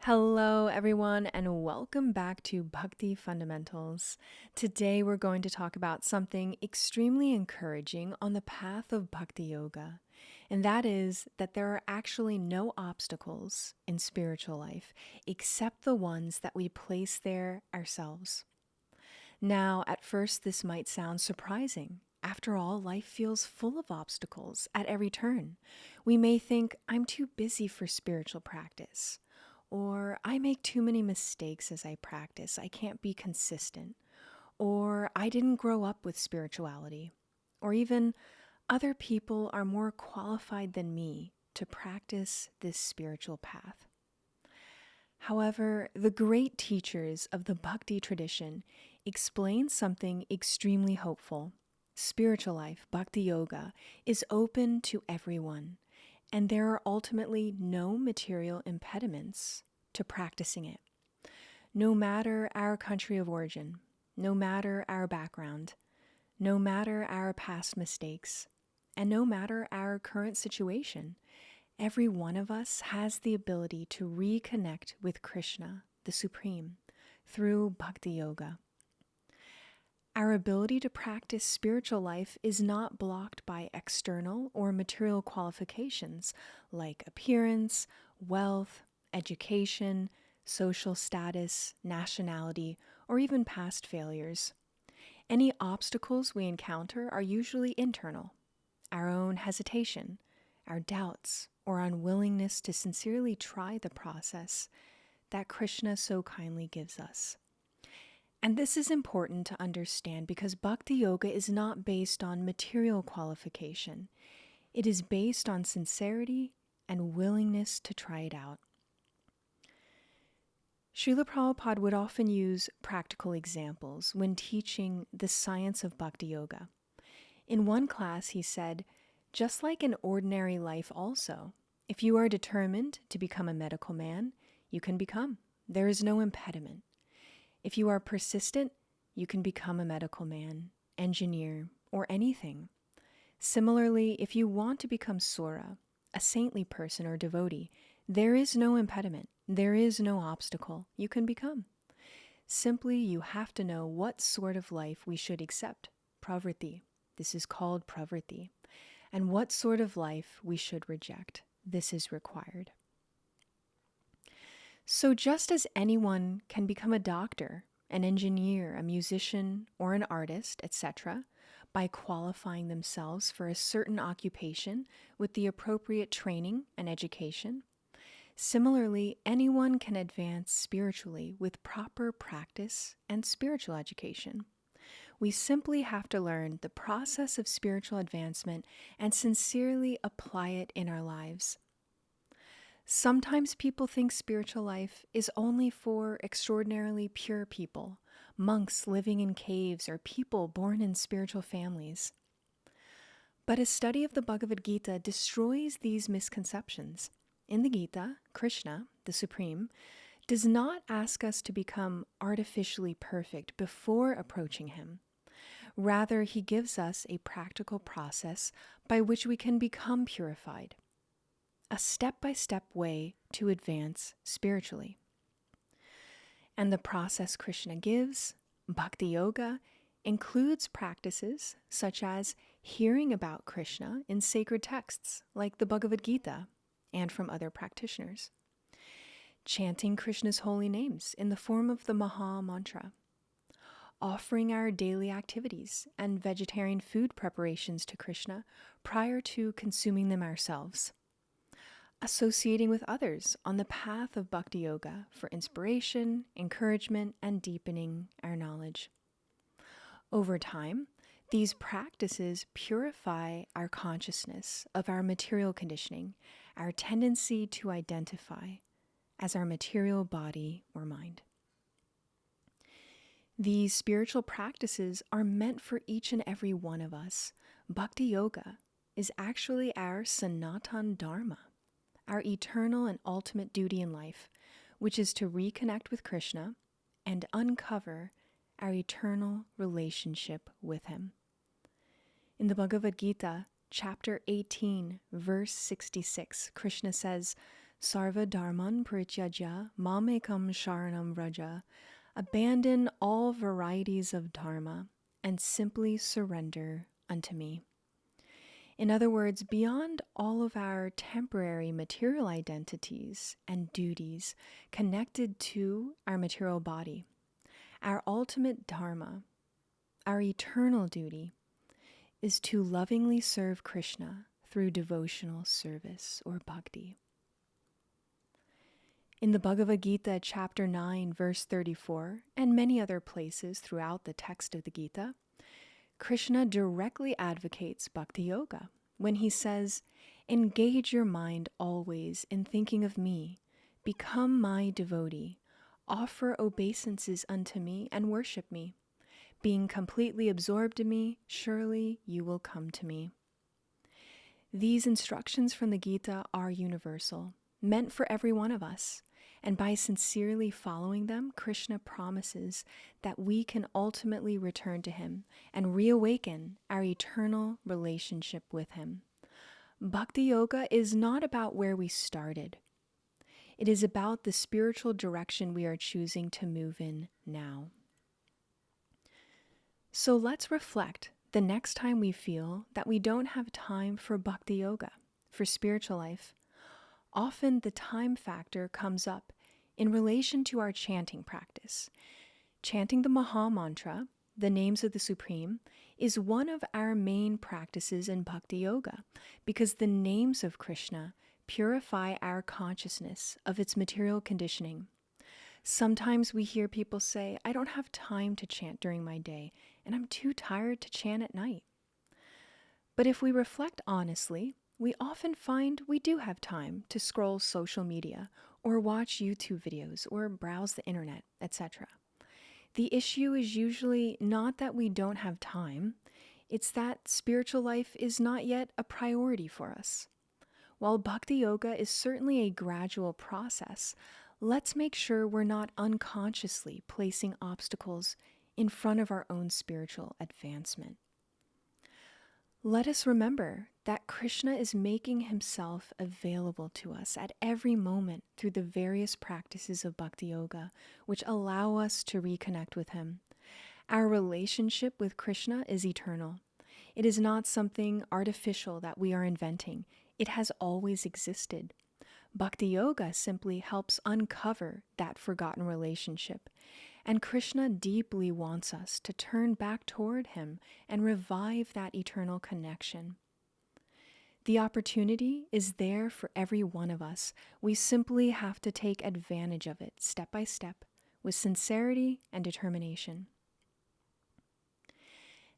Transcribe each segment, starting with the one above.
Hello, everyone, and welcome back to Bhakti Fundamentals. Today, we're going to talk about something extremely encouraging on the path of Bhakti Yoga, and that is that there are actually no obstacles in spiritual life except the ones that we place there ourselves. Now, at first, this might sound surprising. After all, life feels full of obstacles at every turn. We may think, I'm too busy for spiritual practice. Or I make too many mistakes as I practice. I can't be consistent. Or I didn't grow up with spirituality. Or even other people are more qualified than me to practice this spiritual path. However, the great teachers of the Bhakti tradition explain something extremely hopeful. Spiritual life, Bhakti Yoga, is open to everyone, and there are ultimately no material impediments to practicing it. No matter our country of origin, no matter our background, no matter our past mistakes, and no matter our current situation, every one of us has the ability to reconnect with Kṛṣṇa, the Supreme, through Bhakti Yoga. Our ability to practice spiritual life is not blocked by external or material qualifications like appearance, wealth, education, social status, nationality, or even past failures. Any obstacles we encounter are usually internal, our own hesitation, our doubts, or unwillingness to sincerely try the process that Kṛṣṇa so kindly gives us. And this is important to understand because Bhakti Yoga is not based on material qualification. It is based on sincerity and willingness to try it out. Śrīla Prabhupāda would often use practical examples when teaching the science of Bhakti Yoga. In one class, he said, just like in ordinary life also, if you are determined to become a medical man, you can become. There is no impediment. If you are persistent, you can become a medical man, engineer, or anything. Similarly, if you want to become Sura, a saintly person or devotee, there is no impediment. There is no obstacle. You can become. Simply, you have to know what sort of life we should accept, pravritti. This is called pravritti. And what sort of life we should reject. This is required. So just as anyone can become a doctor, an engineer, a musician, or an artist, etc., by qualifying themselves for a certain occupation with the appropriate training and education, similarly, anyone can advance spiritually with proper practice and spiritual education. We simply have to learn the process of spiritual advancement and sincerely apply it in our lives. Sometimes people think spiritual life is only for extraordinarily pure people, monks living in caves, or people born in spiritual families. But a study of the Bhagavad-gītā destroys these misconceptions. In the Gita, Kṛṣṇa, the Supreme, does not ask us to become artificially perfect before approaching him. Rather, he gives us a practical process by which we can become purified. A step-by-step way to advance spiritually. And the process Kṛṣṇa gives, Bhakti Yoga, includes practices such as hearing about Kṛṣṇa in sacred texts like the Bhagavad-gītā and from other practitioners, chanting Kṛṣṇa's holy names in the form of the Maha Mantra, offering our daily activities and vegetarian food preparations to Kṛṣṇa prior to consuming them ourselves, associating with others on the path of Bhakti Yoga for inspiration, encouragement, and deepening our knowledge. Over time, these practices purify our consciousness of our material conditioning, our tendency to identify as our material body or mind. These spiritual practices are meant for each and every one of us. Bhakti Yoga is actually our Sanatan Dharma, our eternal and ultimate duty in life, which is to reconnect with Kṛṣṇa and uncover our eternal relationship with him. In the Bhagavad-gītā, chapter 18, verse 66, Kṛṣṇa says, Sarva dharman parityajya mamekam sharanam vraja. Abandon all varieties of dharma and simply surrender unto me. In other words, beyond all of our temporary material identities and duties connected to our material body, our ultimate dharma, our eternal duty, is to lovingly serve Kṛṣṇa through devotional service or bhakti. In the Bhagavad-gītā, chapter 9, verse 34, and many other places throughout the text of the Gita, Kṛṣṇa directly advocates Bhakti Yoga when he says, "Engage your mind always in thinking of me, become my devotee, offer obeisances unto me and worship me. Being completely absorbed in me, surely you will come to me." These instructions from the Gita are universal, meant for every one of us. And by sincerely following them, Kṛṣṇa promises that we can ultimately return to him and reawaken our eternal relationship with him. Bhakti Yoga is not about where we started. It is about the spiritual direction we are choosing to move in now. So let's reflect the next time we feel that we don't have time for Bhakti Yoga, for spiritual life. Often the time factor comes up in relation to our chanting practice. Chanting the Maha Mantra, the names of the Supreme, is one of our main practices in Bhakti Yoga because the names of Kṛṣṇa purify our consciousness of its material conditioning. Sometimes we hear people say, "I don't have time to chant during my day, and I'm too tired to chant at night." But if we reflect honestly, we often find we do have time to scroll social media or watch YouTube videos or browse the internet, etc. The issue is usually not that we don't have time, it's that spiritual life is not yet a priority for us. While Bhakti Yoga is certainly a gradual process, let's make sure we're not unconsciously placing obstacles in front of our own spiritual advancement. Let us remember that Kṛṣṇa is making himself available to us at every moment through the various practices of Bhakti Yoga, which allow us to reconnect with him. Our relationship with Kṛṣṇa is eternal. It is not something artificial that we are inventing. It has always existed. Bhakti Yoga simply helps uncover that forgotten relationship. And Kṛṣṇa deeply wants us to turn back toward him and revive that eternal connection. The opportunity is there for every one of us. We simply have to take advantage of it step by step with sincerity and determination.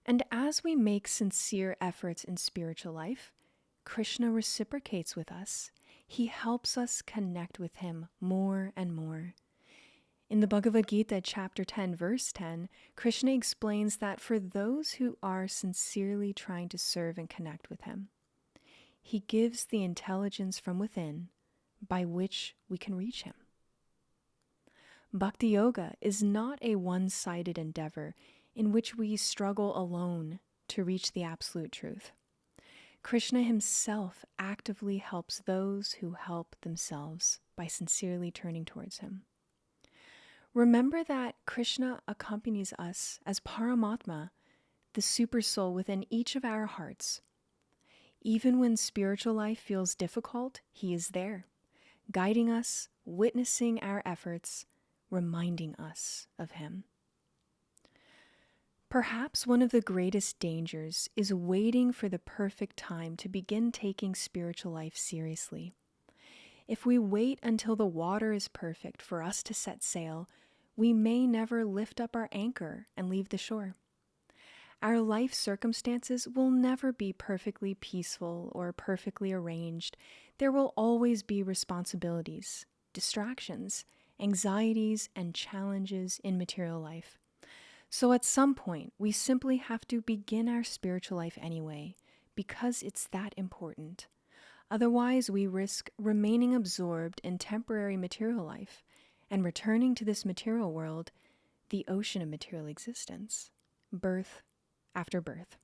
And as we make sincere efforts in spiritual life, Kṛṣṇa reciprocates with us. He helps us connect with him more and more. In the Bhagavad-gītā, chapter 10, verse 10, Kṛṣṇa explains that for those who are sincerely trying to serve and connect with him, he gives the intelligence from within by which we can reach him. Bhakti Yoga is not a one-sided endeavor in which we struggle alone to reach the absolute truth. Kṛṣṇa himself actively helps those who help themselves by sincerely turning towards him. Remember that Kṛṣṇa accompanies us as Paramatma, the supersoul within each of our hearts. Even when spiritual life feels difficult, he is there, guiding us, witnessing our efforts, reminding us of him. Perhaps one of the greatest dangers is waiting for the perfect time to begin taking spiritual life seriously. If we wait until the water is perfect for us to set sail, we may never lift up our anchor and leave the shore. Our life circumstances will never be perfectly peaceful or perfectly arranged. There will always be responsibilities, distractions, anxieties, and challenges in material life. So at some point, we simply have to begin our spiritual life anyway, because it's that important. Otherwise, we risk remaining absorbed in temporary material life and returning to this material world, the ocean of material existence, birth after birth.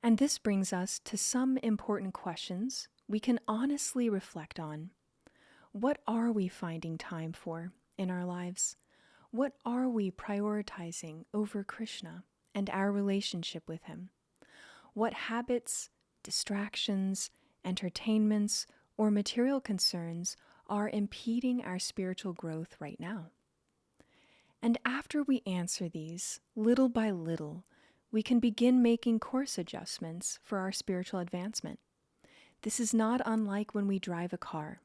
And this brings us to some important questions we can honestly reflect on: what are we finding time for in our lives? What are we prioritizing over Kṛṣṇa and our relationship with him? What habits, distractions, entertainments, or material concerns are impeding our spiritual growth right now? And after we answer these, little by little, we can begin making course adjustments for our spiritual advancement. This is not unlike when we drive a car.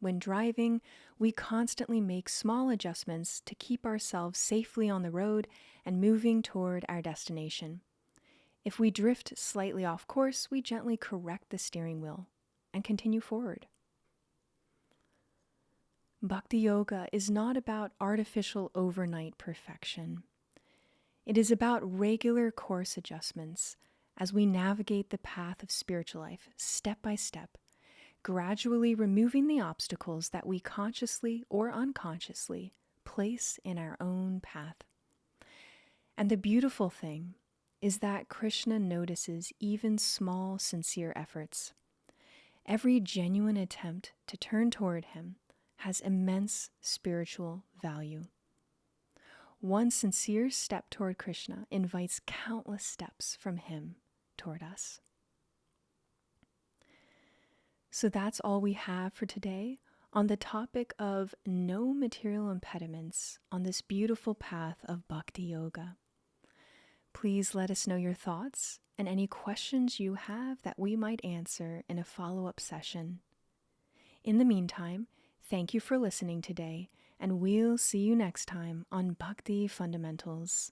When driving, we constantly make small adjustments to keep ourselves safely on the road and moving toward our destination. If we drift slightly off course, we gently correct the steering wheel and continue forward. Bhakti Yoga is not about artificial overnight perfection. It is about regular course adjustments as we navigate the path of spiritual life step by step, gradually removing the obstacles that we consciously or unconsciously place in our own path. And the beautiful thing is that Kṛṣṇa notices even small, sincere efforts. Every genuine attempt to turn toward him has immense spiritual value. One sincere step toward Kṛṣṇa invites countless steps from him toward us. So that's all we have for today on the topic of no material impediments on this beautiful path of Bhakti Yoga. Please let us know your thoughts and any questions you have that we might answer in a follow-up session. In the meantime, thank you for listening today, and we'll see you next time on Bhakti Fundamentals.